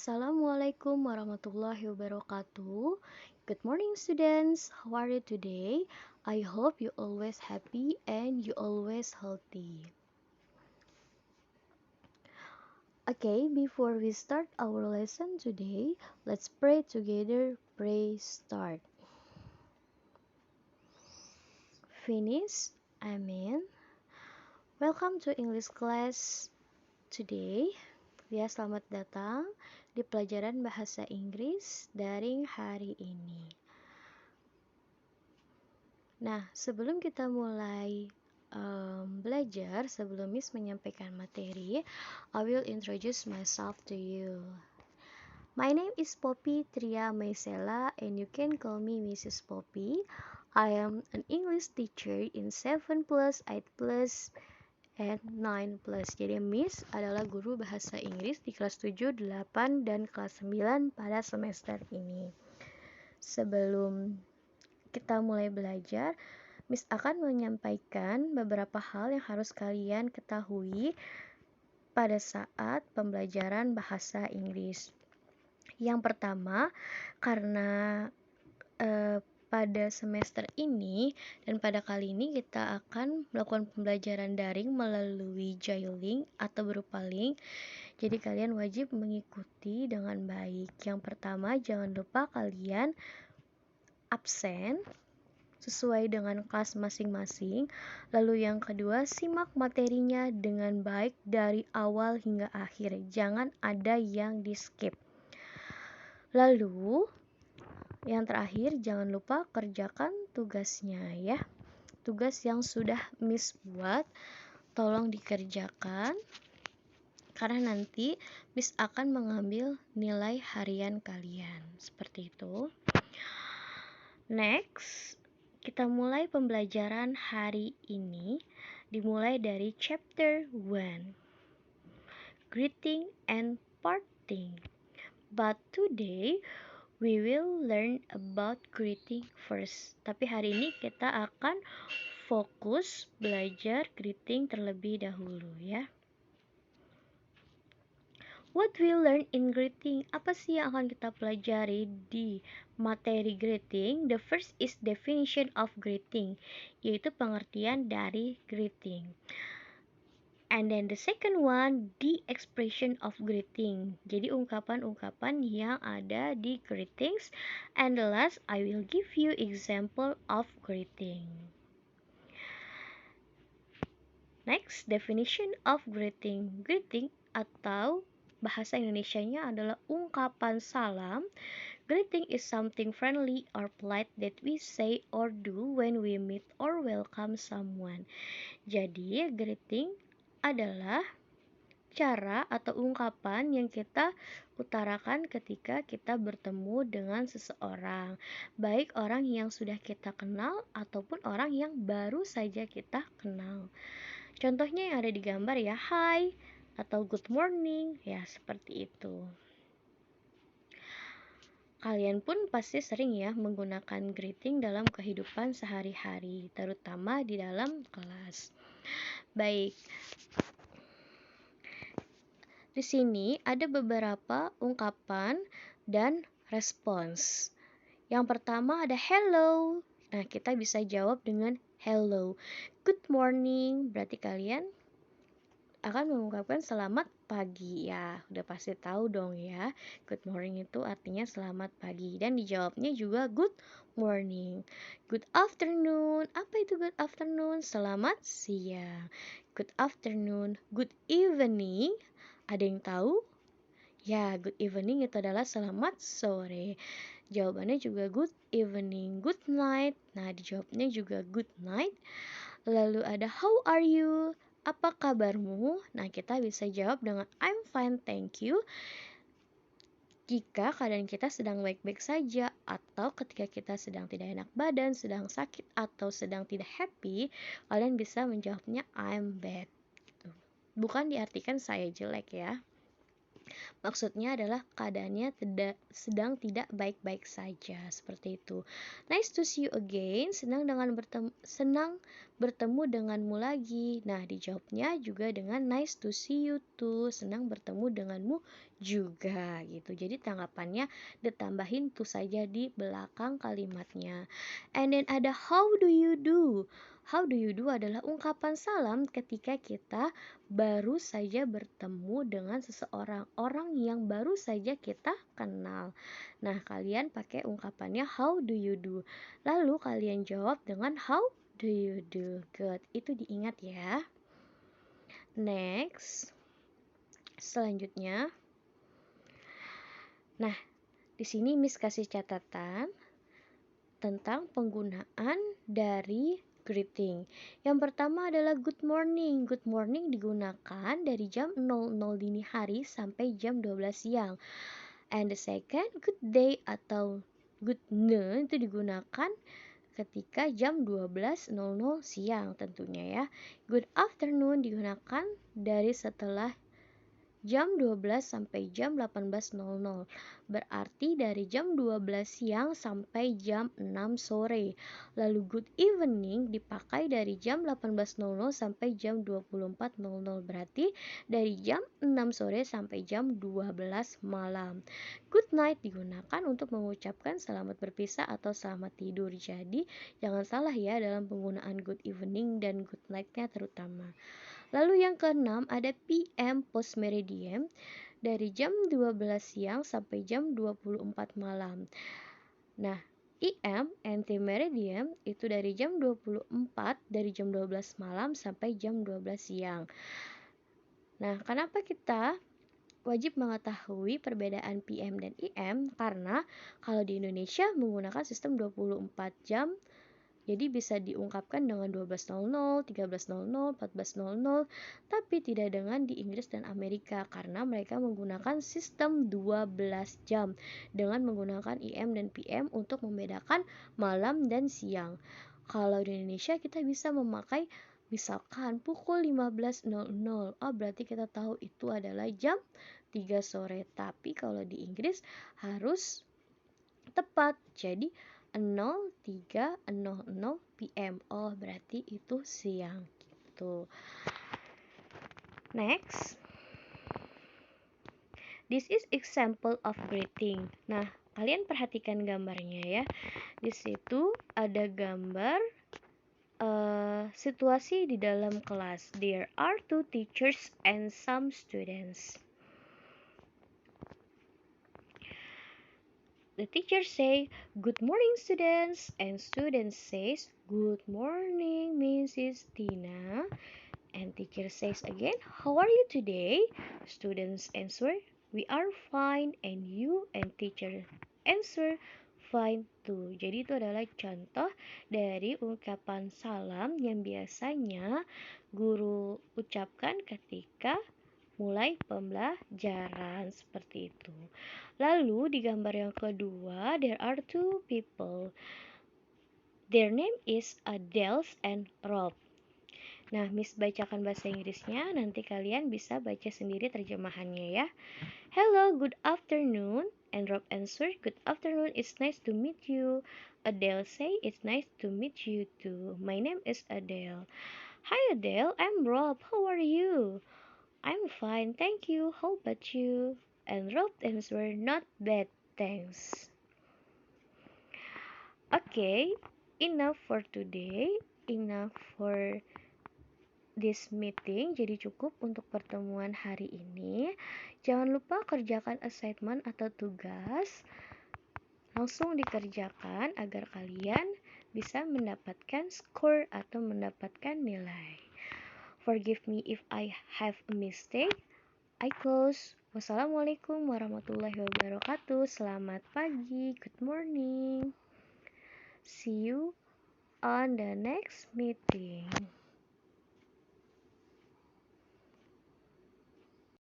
Assalamualaikum warahmatullahi wabarakatuh. Good morning, students. How are you today? I hope you always happy and you always healthy. Okay, before we start our lesson today, let's pray together. Pray start. Finish. Amen. Welcome to English class today. Ya, selamat datang di pelajaran bahasa Inggris daring hari ini. Nah, sebelum kita mulai belajar, sebelum Miss menyampaikan materi, I will introduce myself to you. My name is Poppy Tria Maisela and you can call me Mrs. Poppy. I am an English teacher in 7 plus, 8 plus, and 9 plus. Jadi Miss adalah guru bahasa Inggris di kelas 7, 8, dan kelas 9 pada semester ini. Sebelum kita mulai belajar, Miss akan menyampaikan beberapa hal yang harus kalian ketahui pada saat pembelajaran bahasa Inggris. Yang pertama, karena pada semester ini dan pada kali ini kita akan melakukan pembelajaran daring melalui J-Link atau berupa link. Jadi kalian wajib mengikuti dengan baik. Yang pertama, jangan lupa kalian absen sesuai dengan kelas masing-masing. Lalu yang kedua, simak materinya dengan baik dari awal hingga akhir. Jangan ada yang di-skip. Lalu yang terakhir, jangan lupa kerjakan tugasnya ya. Tugas yang sudah Miss buat, tolong dikerjakan. Karena nanti Miss akan mengambil nilai harian kalian. Seperti itu. Next, kita mulai pembelajaran hari ini. Dimulai dari chapter 1. Greeting and parting. But today we will learn about greeting first. Tapi hari ini kita akan fokus belajar greeting terlebih dahulu ya. What we learn in greeting? Apa sih yang akan kita pelajari di materi greeting? The first is definition of greeting, yaitu pengertian dari greeting. And then the second one, the expression of greeting. Jadi ungkapan-ungkapan yang ada di greetings. And the last, I will give you example of greeting. Next, definition of greeting. Greeting atau bahasa Indonesianya adalah ungkapan salam. Greeting is something friendly or polite that we say or do when we meet or welcome someone. Jadi, greeting adalah cara atau ungkapan yang kita utarakan ketika kita bertemu dengan seseorang, baik orang yang sudah kita kenal ataupun orang yang baru saja kita kenal. Contohnya yang ada di gambar ya, hi atau good morning, ya seperti itu. Kalian pun pasti sering ya menggunakan greeting dalam kehidupan sehari-hari, terutama di dalam kelas. Baik, di sini ada beberapa ungkapan dan respons. Yang pertama ada hello. Nah, kita bisa jawab dengan hello. Good morning, berarti kalian akan mengungkapkan selamat pagi ya. Udah pasti tahu dong ya. Good morning itu artinya selamat pagi. Dan dijawabnya juga good morning. Good afternoon. Apa itu good afternoon? Selamat siang. Good afternoon. Good evening. Ada yang tahu? Ya, good evening itu adalah selamat sore. Jawabannya juga good evening, good night. Nah, dijawabnya juga good night. Lalu ada how are you? Apa kabarmu? Nah, kita bisa jawab dengan I'm fine, thank you. Jika keadaan kita sedang baik-baik saja, atau ketika kita sedang tidak enak badan, sedang sakit, atau sedang tidak happy, kalian bisa menjawabnya I'm bad. Bukan diartikan saya jelek ya. Maksudnya adalah keadaannya sedang tidak baik-baik saja, seperti itu. Nice to see you again. Senang bertemu denganmu lagi. Nah, dijawabnya juga dengan nice to see you too. Senang bertemu denganmu juga gitu. Jadi tanggapannya ditambahin tuh saja di belakang kalimatnya. And then ada how do you do? How do you do adalah ungkapan salam ketika kita baru saja bertemu dengan seseorang, orang yang baru saja kita kenal. Nah, kalian pakai ungkapannya how do you do. Lalu kalian jawab dengan how do you do. Good. Itu diingat ya. Next. Selanjutnya. Nah, di sini Miss kasih catatan tentang penggunaan dari greeting. Yang pertama adalah good morning. Good morning digunakan dari jam 00 dini hari sampai jam 12 siang. And the second, good day atau good noon itu digunakan ketika jam 12.00 siang tentunya ya. Good afternoon digunakan dari setelah jam 12 sampai jam 18.00. Berarti dari jam 12 siang sampai jam 6 sore. Lalu good evening dipakai dari jam 18.00 sampai jam 24.00. Berarti dari jam 6 sore sampai jam 12 malam. Good night digunakan untuk mengucapkan selamat berpisah atau selamat tidur. Jadi jangan salah ya dalam penggunaan good evening dan good night-nya terutama. Lalu yang keenam ada PM post meridian dari jam 12 siang sampai jam 24 malam. Nah, EM anti meridian itu dari jam 24 dari jam 12 malam sampai jam 12 siang. Nah, kenapa kita wajib mengetahui perbedaan PM dan EM? Karena kalau di Indonesia menggunakan sistem 24 jam. Jadi bisa diungkapkan dengan 12.00, 13.00, 14.00, tapi tidak dengan di Inggris dan Amerika karena mereka menggunakan sistem 12 jam dengan menggunakan EM dan PM untuk membedakan malam dan siang. Kalau di Indonesia kita bisa memakai misalkan pukul 15.00. Oh, berarti kita tahu itu adalah jam 3 sore. Tapi kalau di Inggris harus tepat. Jadi 03.00 PM. Oh, berarti itu siang gitu. Next. This is example of greeting. Nah, kalian perhatikan gambarnya ya. Di situ ada gambar situasi di dalam kelas. There are two teachers and some students. The teacher say, "Good morning, students," and students says, "Good morning, Mrs. Tina." And teacher says again, "How are you today?" Students answer, "We are fine." And you? And teacher answer, "Fine too." Jadi itu adalah contoh dari ungkapan salam yang biasanya guru ucapkan ketika mulai pembelajaran seperti itu. Lalu di gambar yang kedua, there are two people. Their name is Adele and Rob. Nah, Miss bacakan bahasa Inggrisnya, nanti kalian bisa baca sendiri terjemahannya ya. Hello, good afternoon. And Rob answered, "Good afternoon, it's nice to meet you." Adele say, "It's nice to meet you too. My name is Adele." Hi Adele, I'm Rob. How are you? I'm fine, thank you. How about you? And Rob answered, "Not bad, thanks." Okay, enough for today. Enough for this meeting. Jadi cukup untuk pertemuan hari ini. Jangan lupa kerjakan assignment atau tugas. Langsung dikerjakan agar kalian bisa mendapatkan skor atau mendapatkan nilai. Forgive me if I have a mistake. I close. Wassalamualaikum warahmatullahi wabarakatuh. Selamat pagi. Good morning. See you on the next meeting.